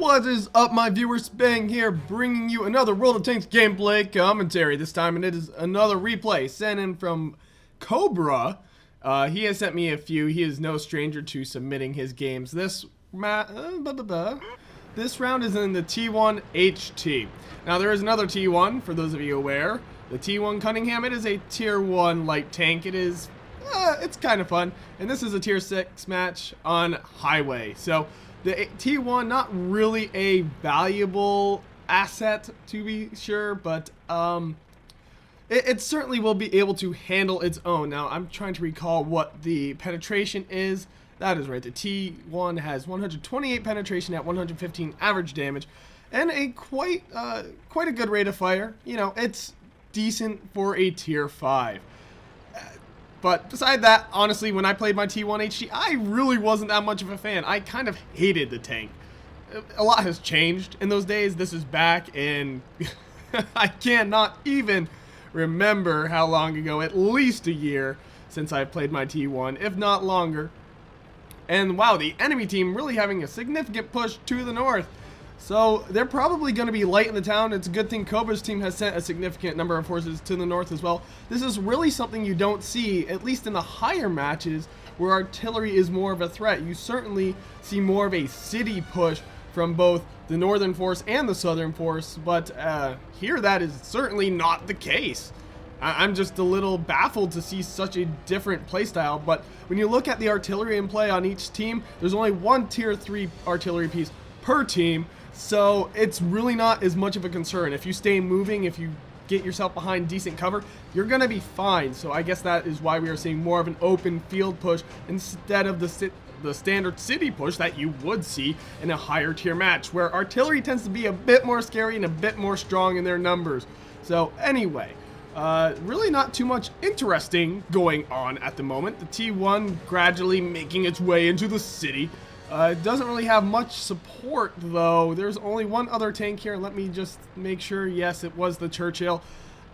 What is up, my viewers? Spang here, bringing you another World of Tanks gameplay commentary. This time, and it is another replay sent in from Cobra. He has sent me a few. He is no stranger to submitting his games. This round is in the T1 HT. Now, there is another T1, for those of you aware. The T1 Cunningham, it is a Tier 1 light tank. It is, it's kind of fun. And this is a Tier 6 match on Highway. So, the T1, not really a valuable asset, to be sure, but it certainly will be able to handle its own. Now, I'm trying to recall what the penetration is. That is right. The T1 has 128 penetration at 115 average damage, and a quite a good rate of fire. You know, it's decent for a Tier 5. But beside that, honestly, when I played my T1 HT, I really wasn't that much of a fan. I kind of hated the tank. A lot has changed in those days. This is back in... I cannot even remember how long ago, at least a year, since I played my T1, if not longer. And wow, the enemy team really having a significant push to the north. So they're probably going to be light in the town. It's a good thing Cobra's team has sent a significant number of forces to the north as well. This is really something you don't see, at least in the higher matches, where artillery is more of a threat. You certainly see more of a city push from both the northern force and the southern force, but here that is certainly not the case. I'm just a little baffled to see such a different playstyle, but when you look at the artillery in play on each team, there's only one Tier 3 artillery piece per team. So it's really not as much of a concern. If you stay moving, if you get yourself behind decent cover, you're going to be fine. So I guess that is why we are seeing more of an open field push instead of the standard city push that you would see in a higher tier match, where artillery tends to be a bit more scary and a bit more strong in their numbers. So anyway, really not too much interesting going on at the moment. The T1 gradually making its way into the city. It doesn't really have much support, though. There's only one other tank here. Let me just make sure. Yes, it was the Churchill.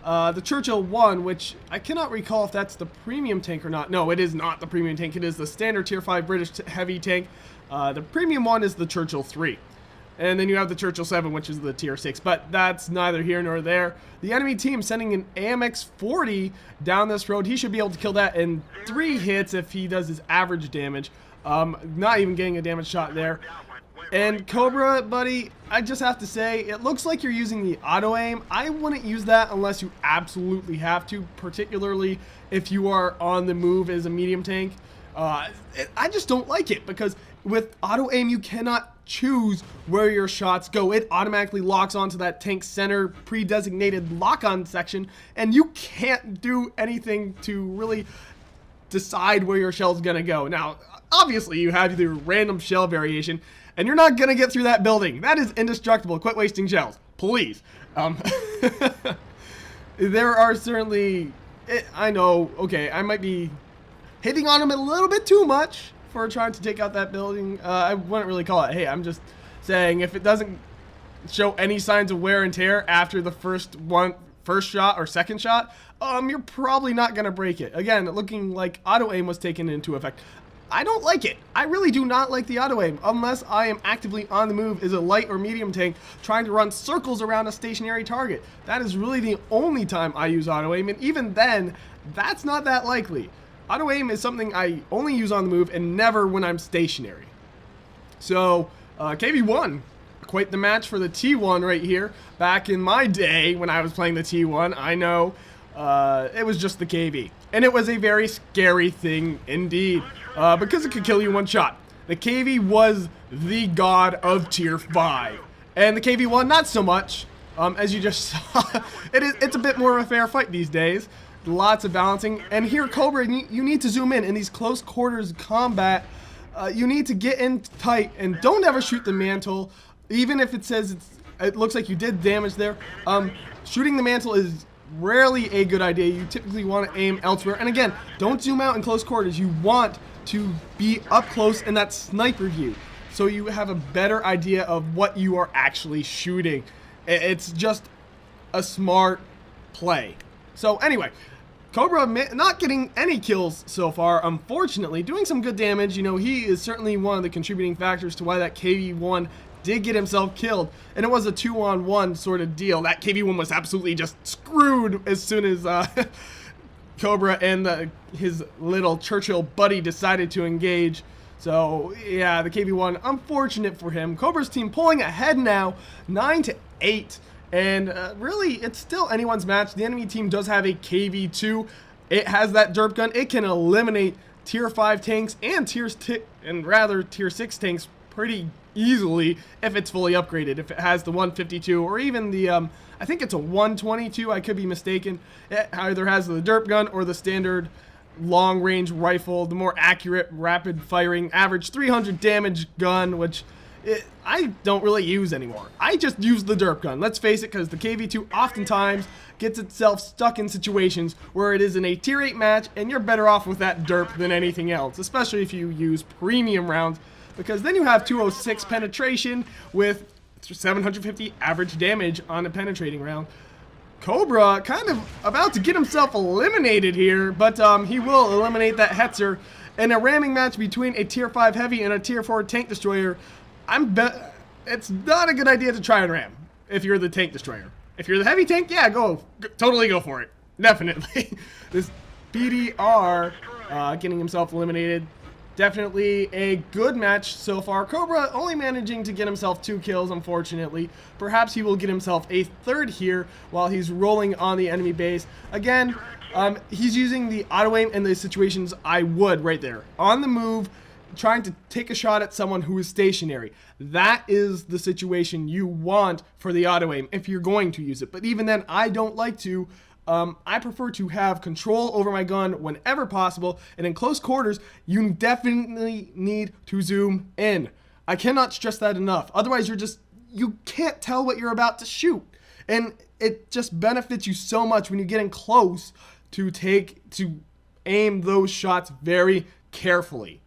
The Churchill 1, which I cannot recall if that's the premium tank or not. No, it is not the premium tank. It is the standard Tier 5 British heavy tank. The premium one is the Churchill 3. And then you have the Churchill 7, which is the Tier 6. But that's neither here nor there. The enemy team sending an AMX 40 down this road. He should be able to kill that in 3 hits if he does his average damage. Not even getting a damage shot there. And Cobra, buddy, I just have to say, it looks like you're using the auto aim. I wouldn't use that unless you absolutely have to, particularly if you are on the move as a medium tank. I just don't like it, because with auto aim, you cannot choose where your shots go. It automatically locks onto that tank center pre-designated lock-on section, and you can't do anything to really decide where your shell's gonna go. Now, obviously, you have the random shell variation, and you're not gonna get through that building. That is indestructible. Quit wasting shells, please. There are certainly, I know, okay, I might be hitting on them a little bit too much for trying to take out that building. I wouldn't really call it. Hey, I'm just saying, if it doesn't show any signs of wear and tear after the first shot or second shot, you're probably not going to break it. Again, looking like auto aim was taken into effect. I don't like it. I really do not like the auto aim unless I am actively on the move as a light or medium tank trying to run circles around a stationary target. That is really the only time I use auto aim, and even then, that's not that likely. Auto aim is something I only use on the move and never when I'm stationary. So, KV1. Quite the match for the T1 right here. Back in my day when I was playing the T1, I know it was just the KV. And it was a very scary thing indeed, because it could kill you in one shot. The KV was the god of Tier 5. And the KV1, not so much. As you just saw, it's a bit more of a fair fight these days. Lots of balancing. And here, Cobra, you need to zoom in these close quarters combat. You need to get in tight and don't ever shoot the mantle. Even if it says it looks like you did damage there, shooting the mantle is rarely a good idea. You typically want to aim elsewhere. And again, don't zoom out in close quarters. You want to be up close in that sniper view, so you have a better idea of what you are actually shooting. It's just a smart play. So anyway, Cobra not getting any kills so far, unfortunately, doing some good damage. You know, he is certainly one of the contributing factors to why that KV1 did get himself killed, and it was a 2-on-1 sort of deal. That KV-1 was absolutely just screwed as soon as Cobra and his little Churchill buddy decided to engage. So yeah, the KV-1, unfortunate for him. Cobra's team pulling ahead now, 9-8. And really, it's still anyone's match. The enemy team does have a KV-2. It has that derp gun. It can eliminate tier 5 tanks and tier 6 tanks pretty easily if it's fully upgraded. If it has the 152 or even the, I think it's a 122, I could be mistaken. It either has the derp gun or the standard long-range rifle, the more accurate, rapid-firing, average 300 damage gun, which I don't really use anymore. I just use the derp gun. Let's face it, because the KV-2 oftentimes gets itself stuck in situations where it is in a tier 8 match, and you're better off with that derp than anything else, especially if you use premium rounds, because then you have 206 penetration with 750 average damage on a penetrating round. Cobra kind of about to get himself eliminated here, but he will eliminate that Hetzer. In a ramming match between a tier 5 heavy and a tier 4 tank destroyer, it's not a good idea to try and ram if you're the tank destroyer. If you're the heavy tank, yeah, totally go for it. Definitely. This BDR getting himself eliminated. Definitely a good match so far. Cobra only managing to get himself 2 kills, unfortunately. Perhaps he will get himself a 3rd here while he's rolling on the enemy base. Again, he's using the auto-aim in the situations I would right there. On the move, trying to take a shot at someone who is stationary. That is the situation you want for the auto-aim if you're going to use it. But even then, I don't like to. I prefer to have control over my gun whenever possible, and in close quarters, you definitely need to zoom in. I cannot stress that enough. Otherwise, you can't tell what you're about to shoot. And it just benefits you so much when you get in close to aim those shots very carefully.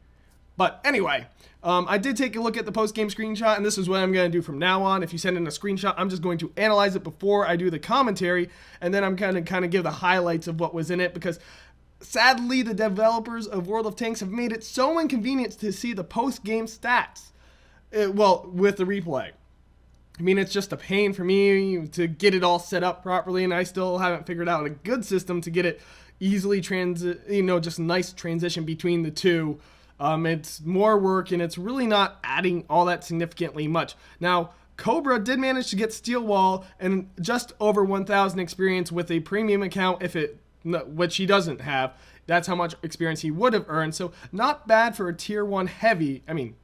But anyway, I did take a look at the post-game screenshot, and this is what I'm going to do from now on. If you send in a screenshot, I'm just going to analyze it before I do the commentary, and then I'm going to kind of give the highlights of what was in it, because sadly, the developers of World of Tanks have made it so inconvenient to see the post-game stats. With the replay. I mean, it's just a pain for me to get it all set up properly, and I still haven't figured out a good system to get it easily just nice transition between the two. It's more work, and it's really not adding all that significantly much. Now, Cobra did manage to get Steel Wall and just over 1,000 experience with a premium account, which he doesn't have. That's how much experience he would have earned, so not bad for a tier 1 heavy. I mean,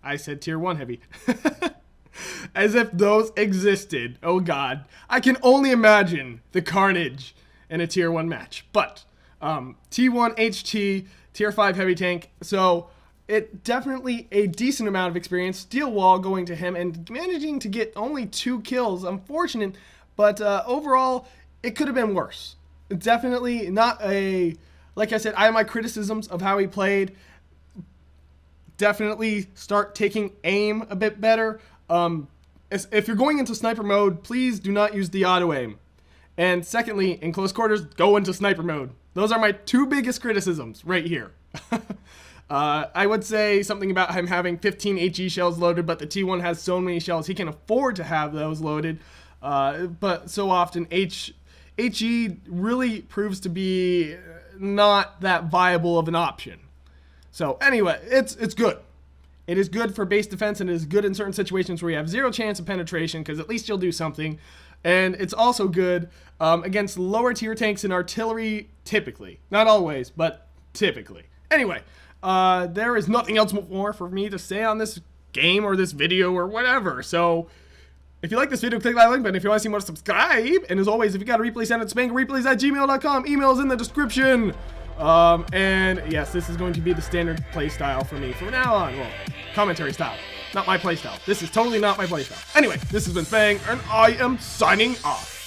I said tier 1 heavy. As if those existed. Oh god. I can only imagine the carnage in a tier 1 match. But, T1 HT, tier 5 heavy tank, so it definitely a decent amount of experience. Steel Wall going to him and managing to get only 2 kills. Unfortunate, but overall, it could have been worse. Definitely not like I said, I have my criticisms of how he played. Definitely start taking aim a bit better. If you're going into sniper mode, please do not use the auto aim. And secondly, in close quarters, go into sniper mode. Those are my 2 biggest criticisms right here. I would say something about him having 15 HE shells loaded, but the T1 has so many shells, he can afford to have those loaded. But so often, HE really proves to be not that viable of an option. So anyway, it's good. It is good for base defense, and it is good in certain situations where you have 0 chance of penetration, because at least you'll do something. And it's also good against lower tier tanks and artillery, typically. Not always, but typically. Anyway, there is nothing else more for me to say on this game or this video or whatever. So, if you like this video, click that like button. If you want to see more, subscribe. And as always, if you got a replay, send it to spanglereplays@gmail.com. Email is in the description. And yes, this is going to be the standard play style for me from now on. Well, commentary style, not my play style. This is totally not my play style. Anyway, this has been Spang, and I am signing off.